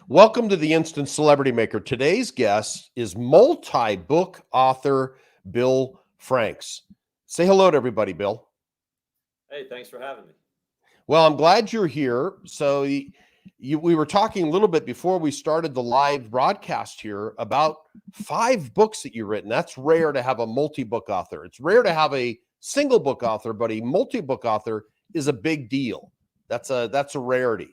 Welcome to the Instant Celebrity Maker. Today's guest is multi-book author Bill Franks. Say hello to everybody, Bill. Hey, thanks for having me. Well, I'm glad you're here. So we were talking a little bit before we started the live broadcast here about 5 books that you've written. That's rare to have a multi-book author. It's rare to have a single book author, but a multi-book author is a big deal. That's a rarity.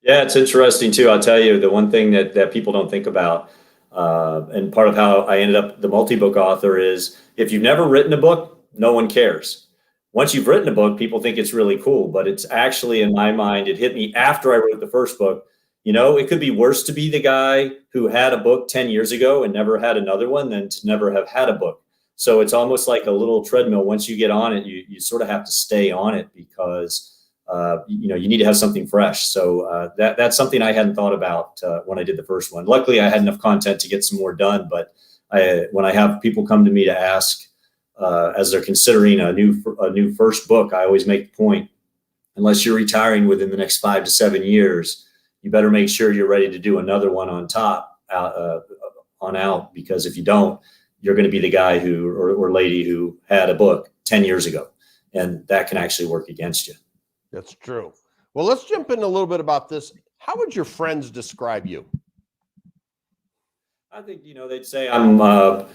Yeah, it's interesting too. I'll tell you, the one thing that people don't think about, and part of how I ended up the multi-book author is if you've never written a book, no one cares. Once you've written a book, people think it's really cool, but it's actually, in my mind, it hit me after I wrote the first book. You know, it could be worse to be the guy who had a book 10 years ago and never had another one than to never have had a book. So it's almost like a little treadmill. Once you get on it, you sort of have to stay on it because you need to have something fresh. So that's something I hadn't thought about when I did the first one. Luckily, I had enough content to get some more done. But when I have people come to me to ask as they're considering a new first book, I always make the point: unless you're retiring within the next 5 to 7 years, you better make sure you're ready to do another one on top on out. Because if you don't, you're going to be the guy who or lady who had a book 10 years ago, and that can actually work against you. That's true. Well, let's jump in a little bit about this. How would your friends describe you? I think, they'd say I'm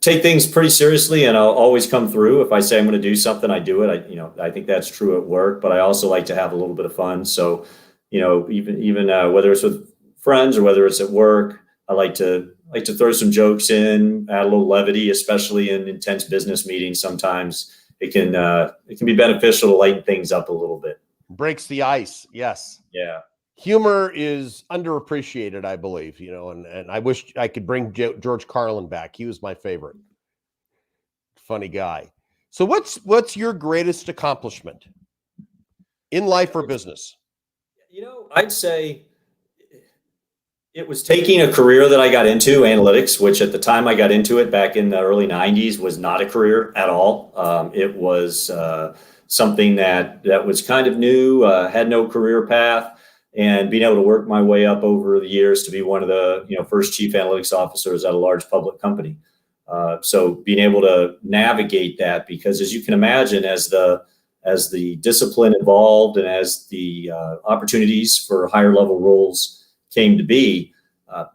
take things pretty seriously, and I'll always come through. If I say I'm going to do something, I do it. I think that's true at work, but I also like to have a little bit of fun. So, even whether it's with friends or whether it's at work, I like to throw some jokes in, add a little levity, especially in intense business meetings. Sometimes it can be beneficial to lighten things up a little bit. Breaks the ice. Yes. Yeah. Humor is underappreciated, I believe, and I wish I could bring George Carlin back. He was my favorite. Funny guy. So what's your greatest accomplishment in life or business? I'd say it was taking a career that I got into, analytics, which at the time I got into it back in the early 90s was not a career at all. It was something that was kind of new, had no career path, and being able to work my way up over the years to be one of the first chief analytics officers at a large public company. So being able to navigate that, because as you can imagine, as the discipline evolved and as the opportunities for higher level roles came to be,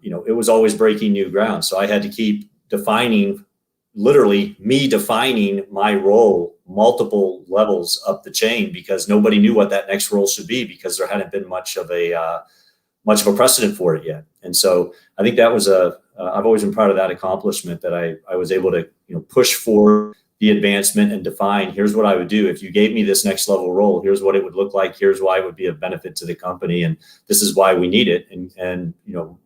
it was always breaking new ground. So I had to keep literally defining my role multiple levels up the chain, because nobody knew what that next role should be, because there hadn't been much of a precedent for it yet. And so I think that was I've always been proud of that accomplishment, that I was able to push for the advancement and define, here's what I would do if you gave me this next level role. Here's what it would look like. Here's why it would be a benefit to the company, and this is why we need it. And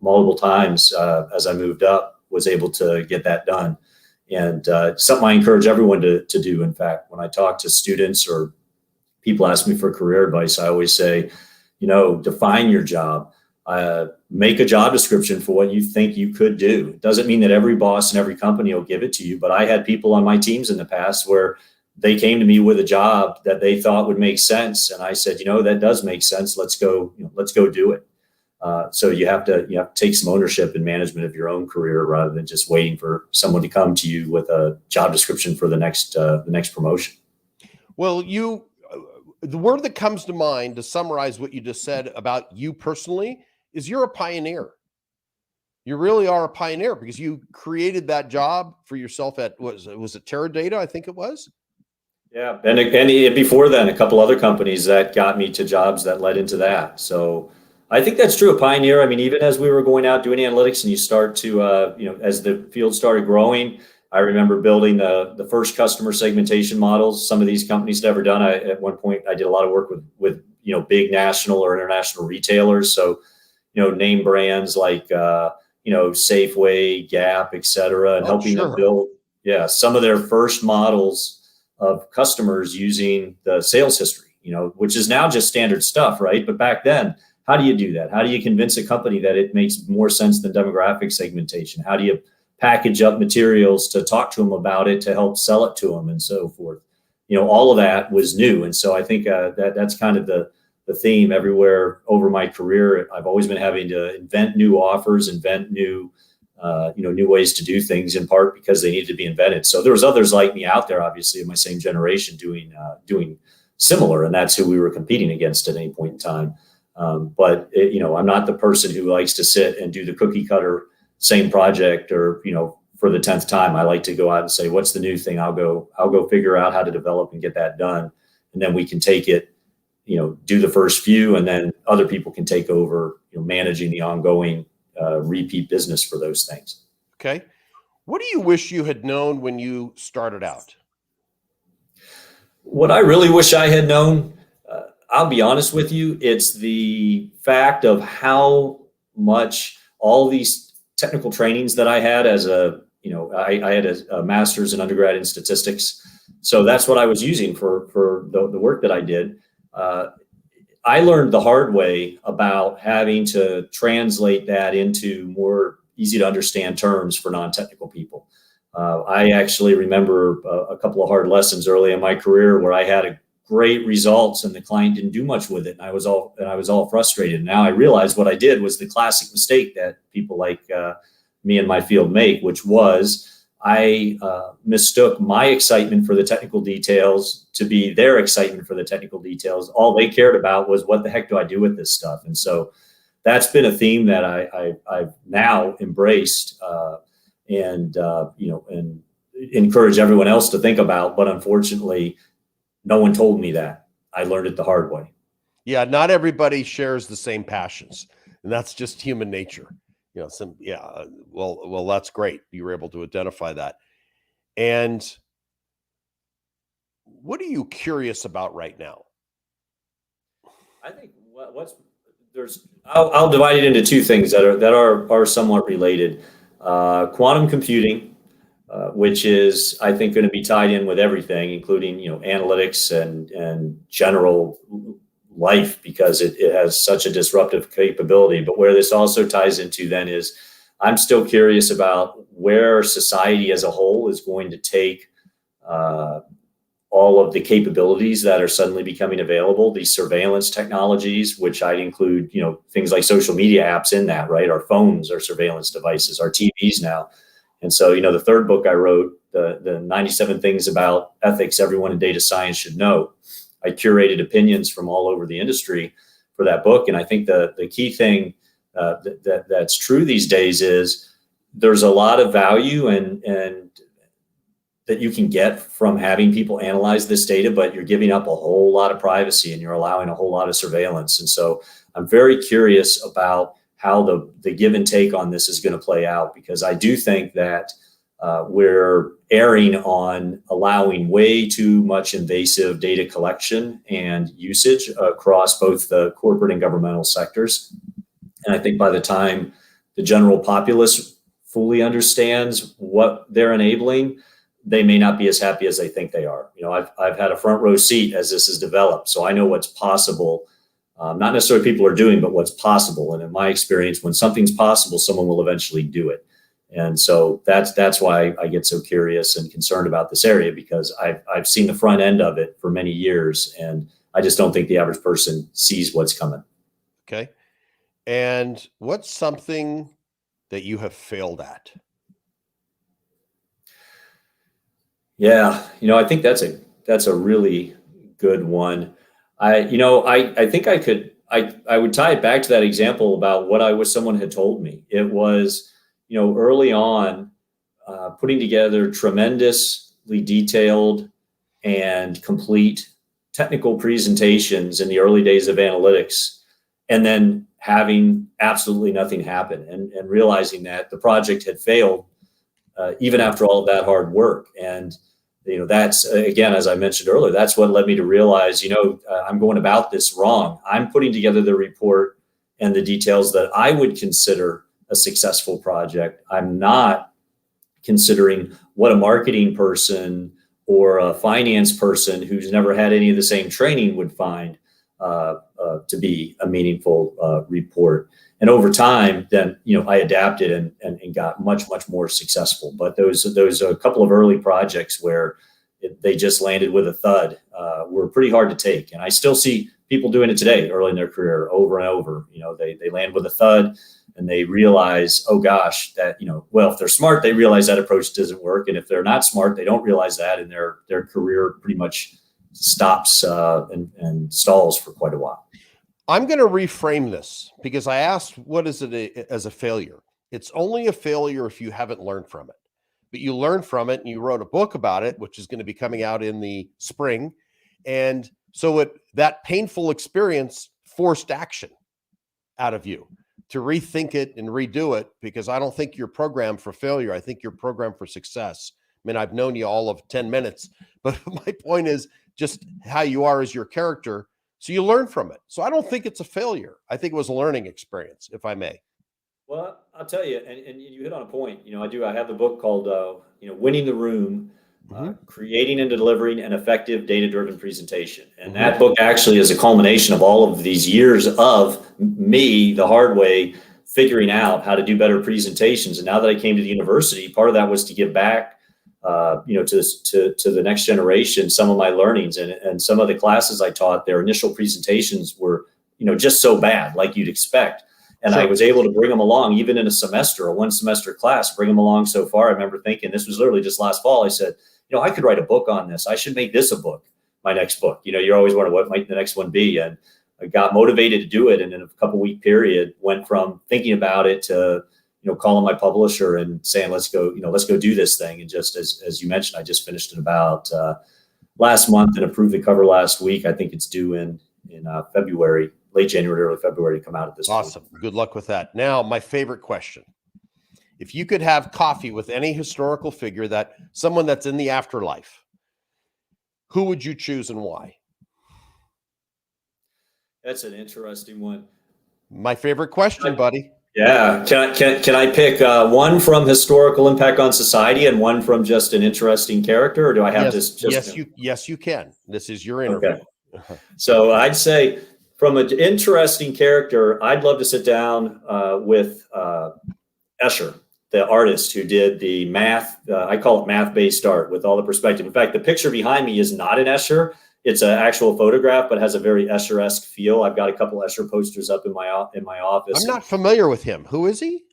multiple times as I moved up, was able to get that done. And something I encourage everyone to do. In fact, when I talk to students or people ask me for career advice, I always say, define your job. Make a job description for what you think you could do. It doesn't mean that every boss and every company will give it to you, but I had people on my teams in the past where they came to me with a job that they thought would make sense, and I said, that does make sense. Let's go do it. So you have to take some ownership and management of your own career, rather than just waiting for someone to come to you with a job description for the next promotion. Well, the word that comes to mind to summarize what you just said about you personally is you're a pioneer. You really are a pioneer, because you created that job for yourself at, was it Teradata? I think it was. Yeah. And before then, a couple other companies that got me to jobs that led into that. So I think that's true. A pioneer. I mean, even as we were going out doing analytics, and you start to, as the field started growing, I remember building the first customer segmentation models. Some of these companies never done. At one point, I did a lot of work with big national or international retailers. So, name brands like Safeway, Gap, et cetera, and helping them build some of their first models of customers using the sales history, which is now just standard stuff, right? But back then, how do you do that? How do you convince a company that it makes more sense than demographic segmentation? How do you package up materials to talk to them about it, to help sell it to them, and so forth? All of that was new. And so I think that's kind of the the theme everywhere over my career. I've always been having to invent new offers, invent new new ways to do things, in part because they needed to be invented. So there was others like me out there, obviously, of my same generation doing similar, and that's who we were competing against at any point in time. But I'm not the person who likes to sit and do the cookie cutter same project, or for the 10th time. I like to go out and say, what's the new thing? I'll go figure out how to develop and get that done, and then we can take it, do the first few, and then other people can take over, managing the ongoing repeat business for those things. Okay. What do you wish you had known when you started out? What I really wish I had known, I'll be honest with you, it's the fact of how much all these technical trainings that I had as I had a master's in undergrad in statistics. So that's what I was using for the work that I did. I learned the hard way about having to translate that into more easy to understand terms for non-technical people. I actually remember a couple of hard lessons early in my career where I had great results and the client didn't do much with it, and I was all frustrated. Now I realized what I did was the classic mistake that people like me in my field make, which was I mistook my excitement for the technical details to be their excitement for the technical details. All they cared about was, what the heck do I do with this stuff? And so that's been a theme that I've now embraced and encourage everyone else to think about. But unfortunately, no one told me that. I learned it the hard way. Yeah, not everybody shares the same passions, and that's just human nature. Well, that's great. You were able to identify that. And what are you curious about right now? I think I'll divide it into two things that are somewhat related. Quantum computing, which is, I think, going to be tied in with everything, including analytics and general life, because it has such a disruptive capability. But where this also ties into then is, I'm still curious about where society as a whole is going to take all of the capabilities that are suddenly becoming available, these surveillance technologies, which I'd include, things like social media apps in that, right? Our phones are surveillance devices, our TVs now. And so, the third book I wrote, the 97 things about ethics everyone in data science should know, I curated opinions from all over the industry for that book. And I think the key thing that's true these days is there's a lot of value and that you can get from having people analyze this data, but you're giving up a whole lot of privacy and you're allowing a whole lot of surveillance. And so I'm very curious about how the give and take on this is going to play out, because I do think that we're erring on allowing way too much invasive data collection and usage across both the corporate and governmental sectors. And I think by the time the general populace fully understands what they're enabling, they may not be as happy as they think they are. I've had a front row seat as this has developed, so I know what's possible. Not necessarily people are doing, but what's possible. And in my experience, when something's possible, someone will eventually do it. And so that's why I get so curious and concerned about this area, because I've seen the front end of it for many years, and I just don't think the average person sees what's coming. Okay. And what's something that you have failed at? Yeah, I think that's a really good one. I think I would tie it back to that example about what I wish someone had told me. It was, early on, putting together tremendously detailed and complete technical presentations in the early days of analytics, and then having absolutely nothing happen, and realizing that the project had failed even after all of that hard work. And that's, again, as I mentioned earlier, that's what led me to realize, I'm going about this wrong. I'm putting together the report and the details that I would consider a successful project. I'm not considering what a marketing person or a finance person who's never had any of the same training would find to be a meaningful report. And over time, then, I adapted and got much, much more successful. But those a couple of early projects where they just landed with a thud were pretty hard to take. And I still see people doing it today early in their career over and over. They land with a thud and they realize, oh gosh, that, well, if they're smart, they realize that approach doesn't work. And if they're not smart, they don't realize that, and their career pretty much stops and stalls for quite a while. I'm going to reframe this because I asked, what is it as a failure? It's only a failure if you haven't learned from it. But you learned from it and you wrote a book about it, which is going to be coming out in the spring. And so that painful experience forced action out of you to rethink it and redo it, because I don't think you're programmed for failure. I think you're programmed for success. I mean, I've known you all of 10 minutes, but my point is just how you are as your character. So you learn from it. So I don't think it's a failure. I think it was a learning experience, if I may. Well, I'll tell you, and you hit on a point. I have the book called, Winning the Room, Creating and Delivering an Effective Data-Driven Presentation. And that book actually is a culmination of all of these years of me, the hard way, figuring out how to do better presentations. And now that I came to the university, part of that was to give back, to the next generation, some of my learnings. And some of the classes I taught, their initial presentations were, just so bad, like you'd expect. And I was able to bring them along, even in a one semester class, bring them along so far. I remember thinking, this was literally just last fall, I said, I could write a book on this. I should make this a book, my next book. You're always wondering what might the next one be. And I got motivated to do it. And in a couple-week period, went from thinking about it to, calling my publisher and saying, let's go do this thing. And just as you mentioned, I just finished it about last month and approved the cover last week. I think it's due in February. Late January, early February to come out at this Awesome. point. Good luck with that. Now, my favorite question. If you could have coffee with any historical figure, someone that's in the afterlife, who would you choose and why? That's an interesting one. My favorite question, buddy. Yeah. Can I pick one from historical impact on society and one from just an interesting character, or do I have to? Yes, you can. This is your interview. Okay. So I'd say, from an interesting character, I'd love to sit down with Escher, the artist who did the math. I call it math-based art with all the perspective. In fact, the picture behind me is not an Escher. It's an actual photograph, but has a very Escher-esque feel. I've got a couple Escher posters up in my office. I'm not familiar with him. Who is he?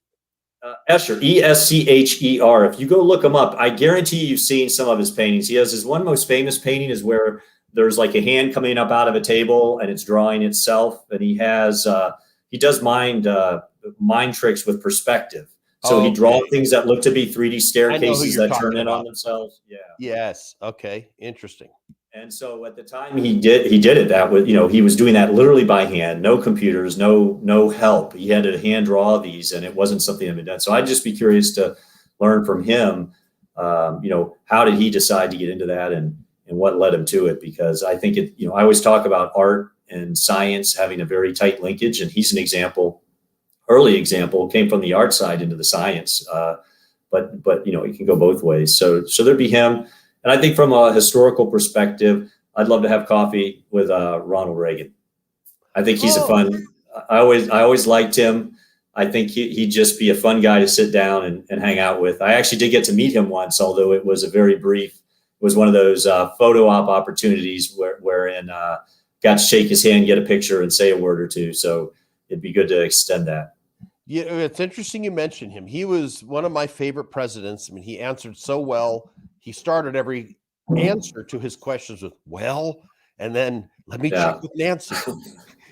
Escher, Escher. If you go look him up, I guarantee you've seen some of his paintings. He has his one most famous painting is where there's like a hand coming up out of a table and it's drawing itself. And he does mind tricks with perspective. So he draws things that look to be 3D staircases that turn in on themselves. Yeah. Yes. Okay. Interesting. And so at the time he did it, that was, he was doing that literally by hand, no computers, no help. He had to hand draw these, and it wasn't something that had been done. So I'd just be curious to learn from him, how did he decide to get into that and what led him to it? Because I think I always talk about art and science having a very tight linkage, and he's an early example, came from the art side into the science. But it can go both ways. So there'd be him. And I think from a historical perspective, I'd love to have coffee with Ronald Reagan. I think he's I always liked him. I think he'd just be a fun guy to sit down and hang out with. I actually did get to meet him once, although it was a very brief. It was one of those photo op opportunities wherein got to shake his hand, get a picture, and say a word or two. So it'd be good to extend that. Yeah, it's interesting you mentioned him. He was one of my favorite presidents. I mean, he answered so well. He started every answer to his questions with, well, and then let me check with Nancy.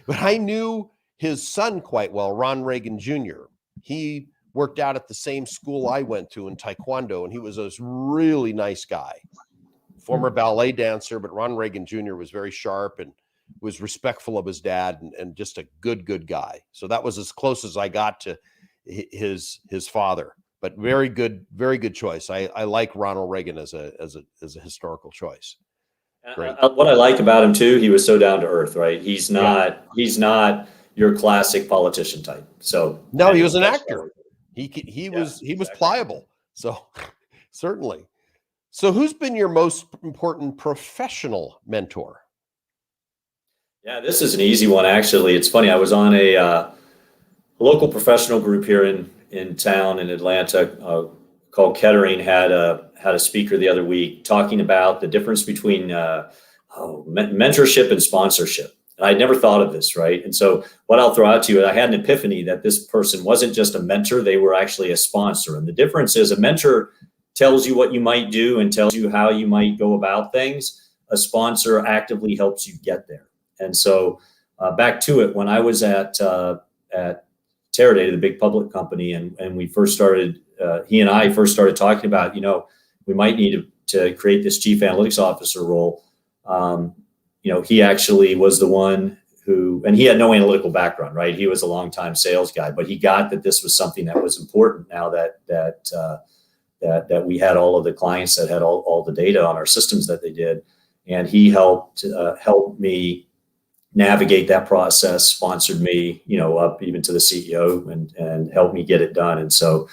But I knew his son quite well, Ron Reagan Jr. He worked out at the same school I went to in Taekwondo, and he was a really nice guy. Former ballet dancer, but Ron Reagan Jr. was very sharp and was respectful of his dad and just a good guy. So that was as close as I got to his father, but very good choice. I like Ronald Reagan as a historical choice. Great. What I liked about him too, he was so down to earth, right? He's not your classic politician type. So no, he was an actor. He was pliable. So certainly. So who's been your most important professional mentor? Yeah, this is an easy one, actually. It's funny. I was on a local professional group here in town in Atlanta called Kettering. Had a speaker the other week talking about the difference between mentorship and sponsorship. And I'd never thought of this, right? And so what I'll throw out to you, I had an epiphany that this person wasn't just a mentor, they were actually a sponsor. And the difference is a mentor tells you what you might do and tells you how you might go about things. A sponsor actively helps you get there. And so back to it, when I was at Teradata, the big public company, and we first started, he and I first started talking about, we might need to create this chief analytics officer role. He actually was the one who, and he had no analytical background, right? He was a longtime sales guy, but he got that this was something that was important now that we had all of the clients that had all the data on our systems that they did. And he helped me navigate that process, sponsored me, up even to the CEO and helped me get it done. And so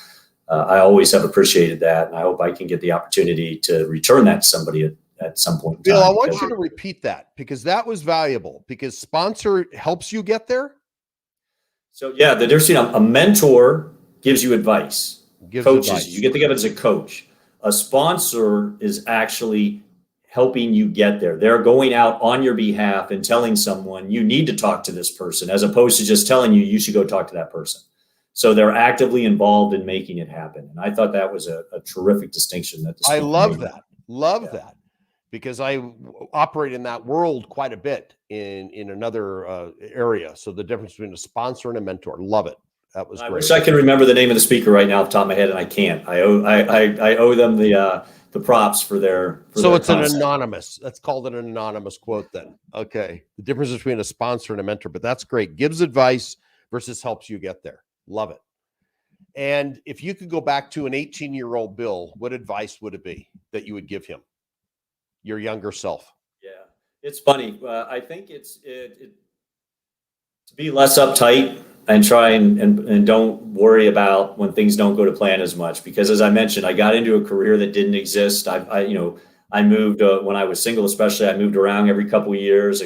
I always have appreciated that. And I hope I can get the opportunity to return that to somebody at some point in time. Bill, I want you to repeat that because that was valuable, because sponsor helps you get there. So yeah, the difference between a mentor gives you advice, coaches, you get to give it as a coach. A sponsor is actually helping you get there. They're going out on your behalf and telling someone you need to talk to this person, as opposed to just telling you should go talk to that person. So they're actively involved in making it happen. And I thought that was a terrific distinction. I love that. Love that. Because I operate in that world quite a bit in another area. So the difference between a sponsor and a mentor, love it. That was great. I wish I could remember the name of the speaker right now off the top of my head, and I can't. I owe them the props for their. So it's an anonymous. Let's call it an anonymous quote then. Okay, the difference between a sponsor and a mentor, but that's great. Gives advice versus helps you get there. Love it. And if you could go back to an 18-year-old Bill, what advice would it be that you would give him? Your younger self. Yeah, it's funny. I think it's to be less uptight and try and don't worry about when things don't go to plan as much. Because as I mentioned, I got into a career that didn't exist. I moved when I was single, especially. I moved around every couple of years,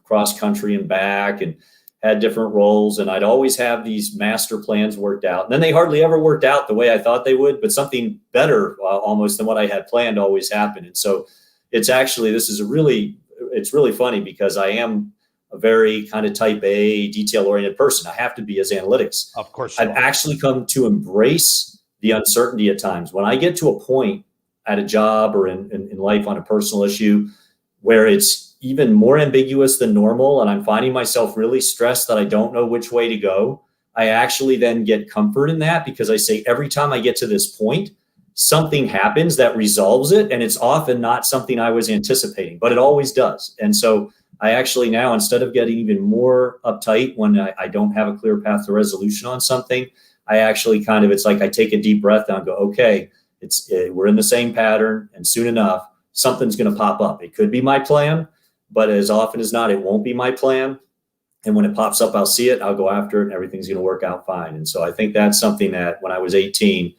cross country and back, and had different roles. And I'd always have these master plans worked out. And then they hardly ever worked out the way I thought they would, but something better almost than what I had planned always happened. And so it's really funny because I am a very kind of type A, detail-oriented person. I have to be as analytics. Of course. I've actually come to embrace the uncertainty at times. When I get to a point at a job or in life on a personal issue where it's even more ambiguous than normal and I'm finding myself really stressed that I don't know which way to go, I actually then get comfort in that, because I say every time I get to this point, something happens that resolves it. And it's often not something I was anticipating, but it always does. And so I actually now, instead of getting even more uptight when I don't have a clear path to resolution on something, I actually it's like I take a deep breath and go, okay, we're in the same pattern, and soon enough, something's going to pop up. It could be my plan, but as often as not, it won't be my plan. And when it pops up, I'll see it, I'll go after it, and everything's going to work out fine. And so I think that's something that when I was 18,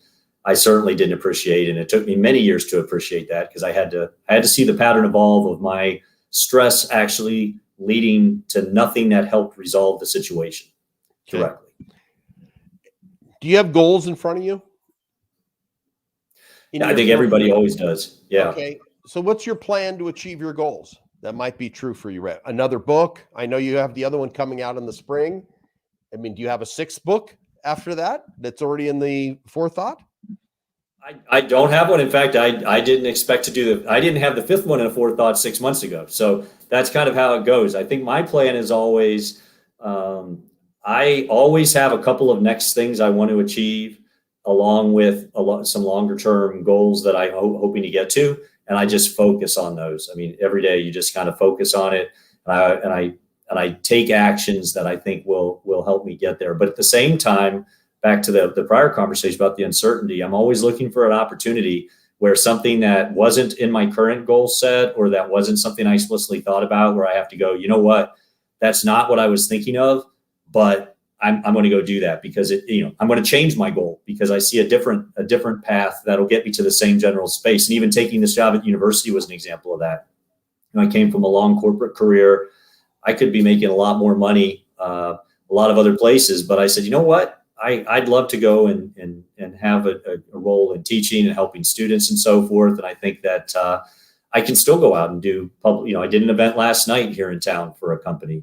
I certainly didn't appreciate, and it took me many years to appreciate that, because I had to see the pattern evolve of my stress actually leading to nothing that helped resolve the situation correctly. Do you have goals in front of you? Yeah, I think everybody always does. Yeah. Okay. So what's your plan to achieve your goals? That might be true for you. Another book. I know you have the other one coming out in the spring. I mean, do you have a sixth book after that that's already in the forethought? I don't have one. In fact, I didn't expect to do I didn't have the fifth one in a forethought 6 months ago. So that's kind of how it goes. I think my plan is always, I always have a couple of next things I want to achieve, along with some longer term goals that I'm hoping to get to. And I just focus on those. I mean, every day you just kind of focus on it. And I take actions that I think will help me get there. But at the same time, back to the prior conversation about the uncertainty, I'm always looking for an opportunity where something that wasn't in my current goal set, or that wasn't something I explicitly thought about, where I have to go, you know what, that's not what I was thinking of, but I'm going to go do that, because I'm going to change my goal because I see a different path that'll get me to the same general space. And even taking this job at university was an example of that. I came from a long corporate career. I could be making a lot more money, a lot of other places, but I said, you know what? I'd love to go and have a role in teaching and helping students and so forth. And I think that I can still go out and do public. I did an event last night here in town for a company.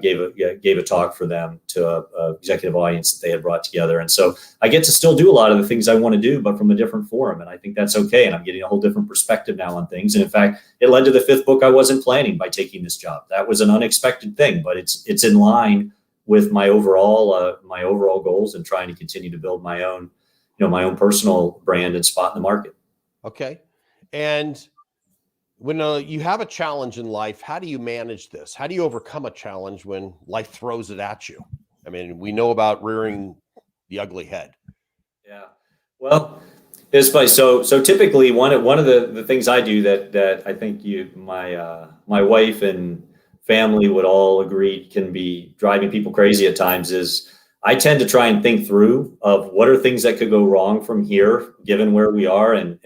gave a talk for them to a executive audience that they had brought together. And so I get to still do a lot of the things I want to do, but from a different forum. And I think that's okay. And I'm getting a whole different perspective now on things. And in fact, it led to the 5th book I wasn't planning by taking this job. That was an unexpected thing, but it's in line with my overall goals and trying to continue to build my own, my own personal brand and spot in the market. Okay. And when you have a challenge in life, how do you manage this? How do you overcome a challenge when life throws it at you? I mean, we know about rearing the ugly head. Yeah. Well, it's funny. So typically one of the things I do that I think my wife and family would all agree can be driving people crazy at times is I tend to try and think through of what are things that could go wrong from here, given where we are, and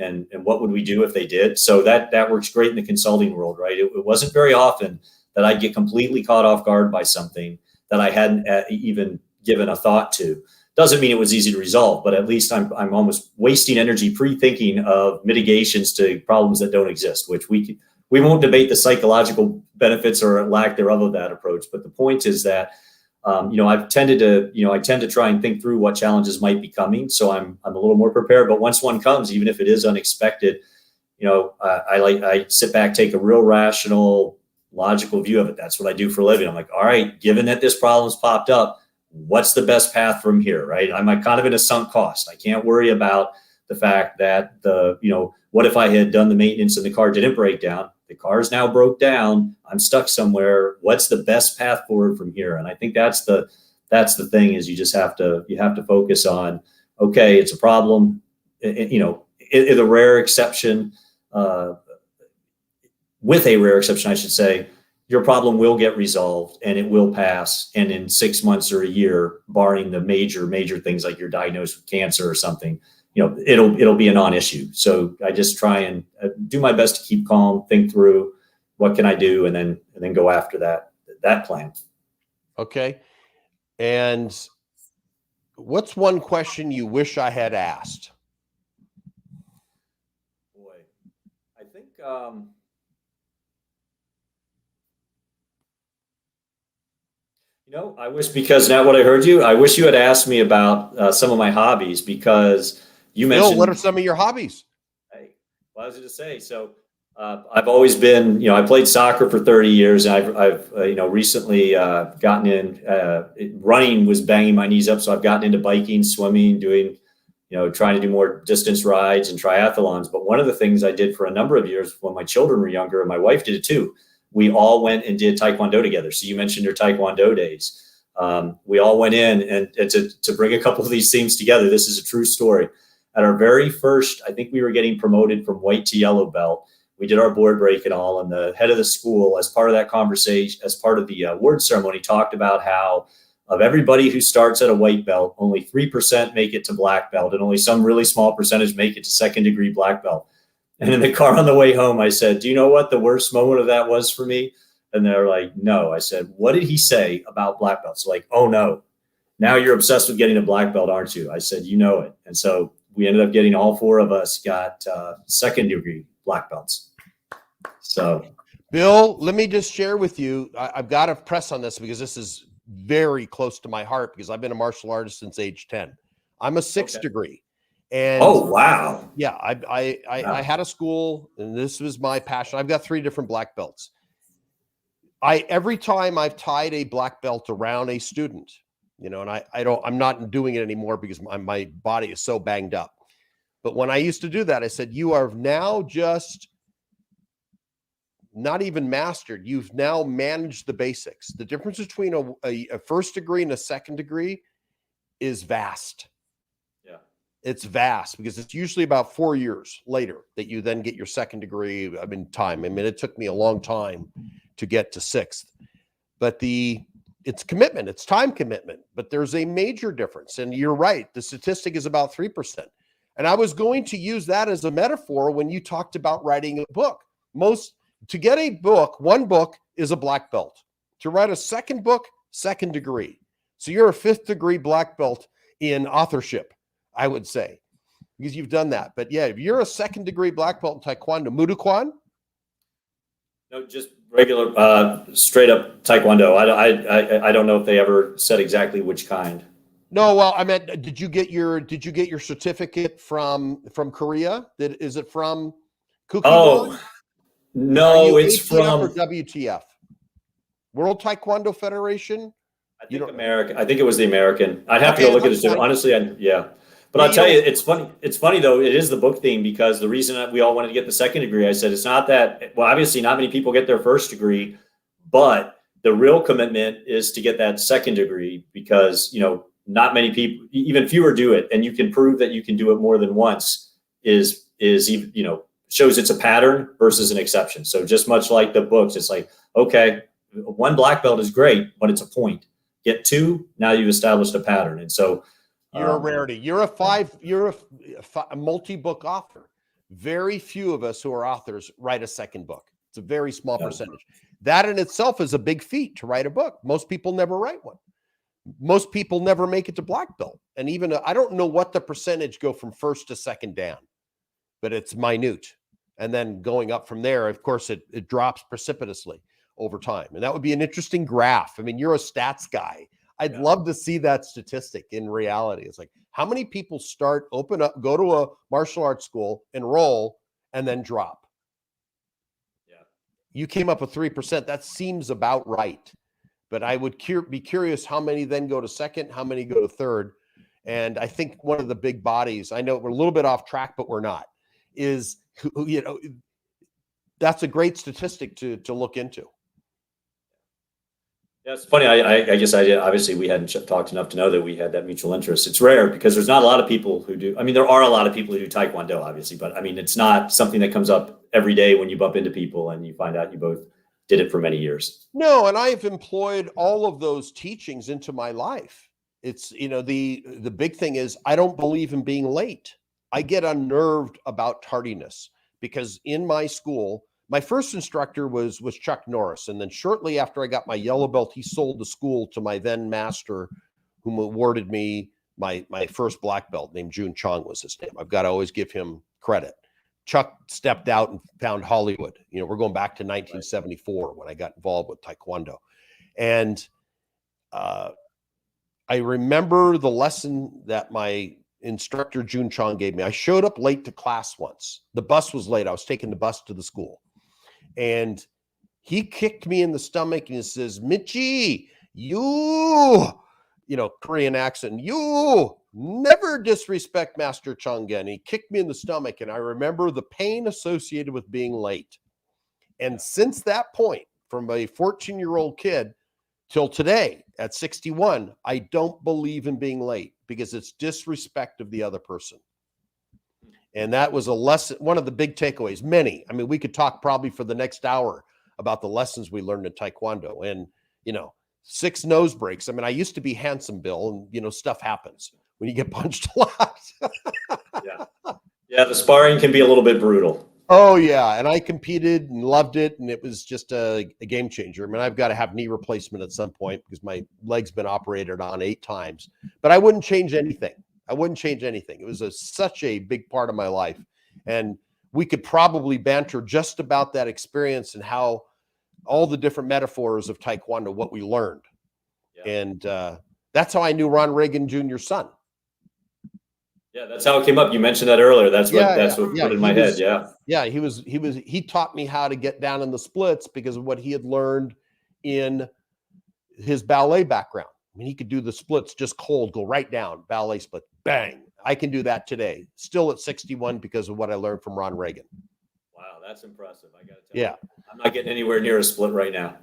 what would we do if they did. So that works great in the consulting world, right? It wasn't very often that I'd get completely caught off guard by something that I hadn't even given a thought to. Doesn't mean it was easy to resolve, but at least I'm almost wasting energy pre-thinking of mitigations to problems that don't exist, which we won't debate the psychological benefits or lack thereof of that approach. But the point is that I tend to try and think through what challenges might be coming. So I'm a little more prepared, but once one comes, even if it is unexpected, I sit back, take a real rational, logical view of it. That's what I do for a living. I'm like, all right, given that this problem's popped up, what's the best path from here? Right. I'm kind of in a sunk cost. I can't worry about the fact that what if I had done the maintenance and the car didn't break down? The car's now broke down. I'm stuck somewhere. What's the best path forward from here? And I think that's the thing is you just have to focus on, okay, it's a problem. With a rare exception, I should say, your problem will get resolved and it will pass. And in 6 months or a year, barring the major things like you're diagnosed with cancer or something, it'll be a non-issue. So I just try and do my best to keep calm, think through what can I do, and then go after that plan. Okay. And what's one question you wish I had asked? Boy, I think I wish, because now what I heard you, I wish you had asked me about some of my hobbies, because you mentioned. Bill, what are some of your hobbies? Well, I was going to say, so I've always been, I played soccer for 30 years. And I've recently gotten in, running was banging my knees up. So I've gotten into biking, swimming, doing, trying to do more distance rides and triathlons. But one of the things I did for a number of years when my children were younger, and my wife did it too, we all went and did Taekwondo together. So you mentioned your Taekwondo days. We all went in and to bring a couple of these themes together. This is a true story. At our very first, I think we were getting promoted from white to yellow belt. We did our board break and all, and the head of the school, as part of that conversation, as part of the award ceremony, talked about how of everybody who starts at a white belt, only 3% make it to black belt, and only some really small percentage make it to 2nd degree black belt. And in the car on the way home, I said, do you know what the worst moment of that was for me? And they're like, no. I said, what did he say about black belts? Like, oh no, now you're obsessed with getting a black belt, aren't you? I said, you know it. And so we ended up getting, all 4 of us got 2nd degree black belts. So, Bill, let me just share with you. I've got to press on this because this is very close to my heart, because I've been a martial artist since age 10. I'm a 6th degree. And oh, wow. Yeah, I had a school, and this was my passion. I've got 3 different black belts. Every time I've tied a black belt around a student, and I'm not doing it anymore because my body is so banged up. But when I used to do that, I said, you are now just not even mastered. You've now managed the basics. The difference between a 1st degree and a 2nd degree is vast. Yeah. It's vast, because it's usually about 4 years later that you then get your 2nd degree. Time. It took me a long time to get to 6th, but it's commitment, it's time commitment, but there's a major difference. And you're right. The statistic is about 3%. And I was going to use that as a metaphor when you talked about writing a book. To get a book, one book is a black belt. To write a 2nd book, 2nd degree. So you're a 5th degree black belt in authorship, I would say, because you've done that. But yeah, if you're a 2nd degree black belt in Taekwondo, Mudukwon? No, just Regular, straight up Taekwondo. I don't know if they ever said exactly which kind. No, well, I meant, did you get your certificate from Korea? Is it from Kukiwon? Oh, Are no, you it's ATF or from, WTF? World Taekwondo Federation? I You think don't. American. I think it was the American. I'd have to go Okay, look at that's it. fine. Honestly, yeah. But Yeah, I'll you tell know, you, it's funny. It's funny though. It is the book theme because the reason that we all wanted to get the second degree, I said, it's not that. Well, obviously, not many people get their first degree, but the real commitment is to get that second degree because not many people, even fewer, do it, and you can prove that you can do it more than once. Is even shows it's a pattern versus an exception. So just much like the books, it's like, okay, one black belt is great, but it's a point. Get two, now you've established a pattern. And so you're a rarity. You're a multi-book author. Very few of us who are authors write a second book. It's a very small percentage. That in itself is a big feat to write a book. Most people never write one. Most people never make it to black belt. And even I don't know what the percentage go from first to second dan, but it's minute. And then going up from there, of course, it drops precipitously over time. And that would be an interesting graph. I mean, you're a stats guy. I'd love to see that statistic in reality. It's like how many people start, open up, go to a martial arts school, enroll, and then drop. Yeah. You came up with 3%. That seems about right. But I would be curious how many then go to second, how many go to third. And I think one of the big bodies, I know we're a little bit off track, but we're not, is, that's a great statistic to look into. Yeah, it's funny. I guess I did. Obviously, we hadn't talked enough to know that we had that mutual interest. It's rare because there's not a lot of people who do. I mean, there are a lot of people who do Taekwondo, obviously, but I mean, it's not something that comes up every day when you bump into people and you find out you both did it for many years. No, and I've employed all of those teachings into my life. It's, the big thing is I don't believe in being late. I get unnerved about tardiness because in my school, my first instructor was Chuck Norris. And then shortly after I got my yellow belt, he sold the school to my then master, whom awarded me my first black belt, named Jun Chong was his name. I've got to always give him credit. Chuck stepped out and found Hollywood. We're going back to 1974 when I got involved with Taekwondo. And I remember the lesson that my instructor, Jun Chong, gave me. I showed up late to class once. The bus was late. I was taking the bus to the school. And he kicked me in the stomach and he says, Mitchy, you, Korean accent, you never disrespect Master Chong again. He kicked me in the stomach. And I remember the pain associated with being late. And since that point, from a 14-year-old kid till today at 61, I don't believe in being late because it's disrespect of the other person. And that was a lesson, one of the big takeaways. Many. I mean, we could talk probably for the next hour about the lessons we learned in Taekwondo. And, 6 nose breaks. I mean, I used to be handsome, Bill, and, stuff happens when you get punched a lot. Yeah, the sparring can be a little bit brutal. Oh, yeah. And I competed and loved it. And it was just a game changer. I mean, I've got to have knee replacement at some point because my leg's been operated on 8 times. But I wouldn't change anything. It was such a big part of my life. And we could probably banter just about that experience and how all the different metaphors of Taekwondo, what we learned. Yeah. And that's how I knew Ron Reagan Jr.'s son. Yeah, that's how it came up. You mentioned that earlier. That's what put in my head. Yeah. Yeah, he taught me how to get down in the splits because of what he had learned in his ballet background. I mean, he could do the splits just cold, go right down, ballet split, bang. I can do that today, still at 61 because of what I learned from Ron Reagan. Wow, that's impressive. I got to tell you. I'm not getting anywhere near a split right now.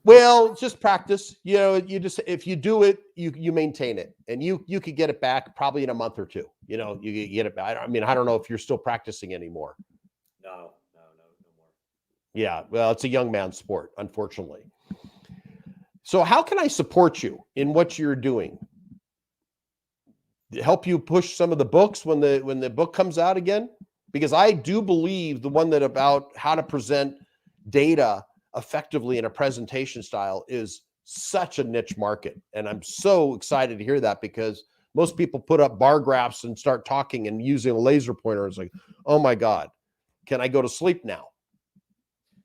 Well, just practice. You just, if you do it, you maintain it, and you could get it back probably in a month or two. You get it back. I mean, I don't know if you're still practicing anymore. No more. Yeah, well, it's a young man's sport, unfortunately. So how can I support you in what you're doing? Help you push some of the books when the book comes out again? Because I do believe the one that about how to present data effectively in a presentation style is such a niche market. And I'm so excited to hear that because most people put up bar graphs and start talking and using a laser pointer. It's like, oh my God, can I go to sleep now?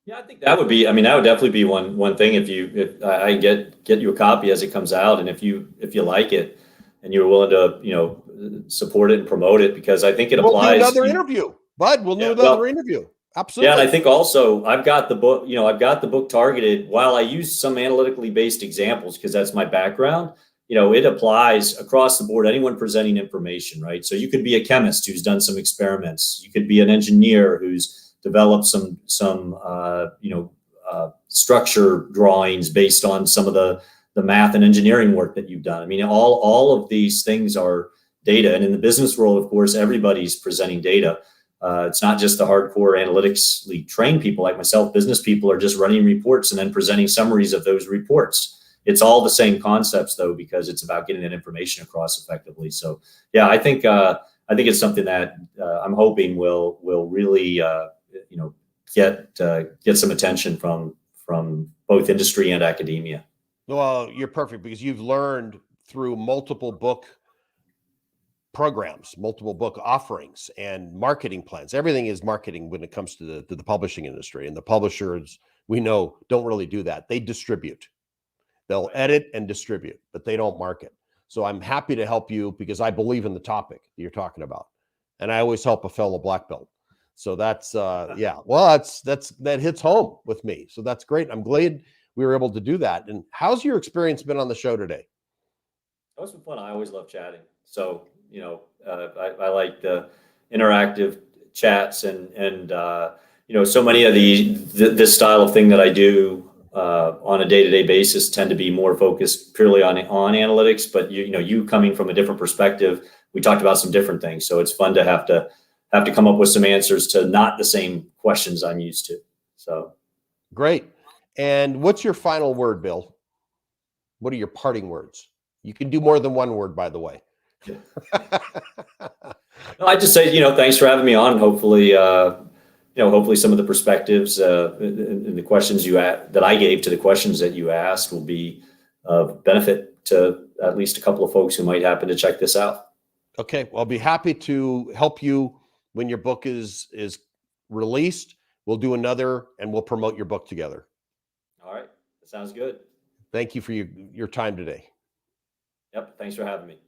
Yeah, I think that would be. I mean, that would definitely be one thing. If I get you a copy as it comes out, and if you like it, and you're willing to support it and promote it, because I think it We'll do applies. another interview, Bud. We'll do Yeah, another well, interview. yeah, and I Absolutely. think also I've got the book. I've got the book targeted. While I use some analytically based examples because that's my background, it applies across the board. Anyone presenting information, right? So you could be a chemist who's done some experiments. You could be an engineer who's developed some structure drawings based on some of the math and engineering work that you've done. I mean, all of these things are data, and in the business world, of course, everybody's presenting data. It's not just the hardcore analytically trained people like myself. Business people are just running reports and then presenting summaries of those reports. It's all the same concepts, though, because it's about getting that information across effectively. So, yeah, I think it's something that I'm hoping will really get some attention from both industry and academia. Well, you're perfect because you've learned through multiple book programs, multiple book offerings, and marketing plans. Everything is marketing when it comes to the publishing industry, and the publishers we know don't really do that. They distribute. They'll edit and distribute, but they don't market. So I'm happy to help you because I believe in the topic that you're talking about, and I always help a fellow black belt. So that's yeah. Well, that hits home with me. So that's great. I'm glad we were able to do that. And how's your experience been on the show today? That was fun. I always love chatting. So, I like the interactive chats and so many of this style of thing that I do on a day-to-day basis tend to be more focused purely on analytics. But you coming from a different perspective, we talked about some different things. So it's fun to have to come up with some answers to not the same questions I'm used to. So Great. And what's your final word, Bill? What are your parting words? You can do more than one word, by the way. yeah. No, I just say, thanks for having me on. Hopefully some of the perspectives and the questions that I gave to the questions that you asked will be of benefit to at least a couple of folks who might happen to check this out. Okay. Well, I'll be happy to help you when your book is released. We'll do another and we'll promote your book together. All right. That sounds good. Thank you for your time today. Yep. Thanks for having me.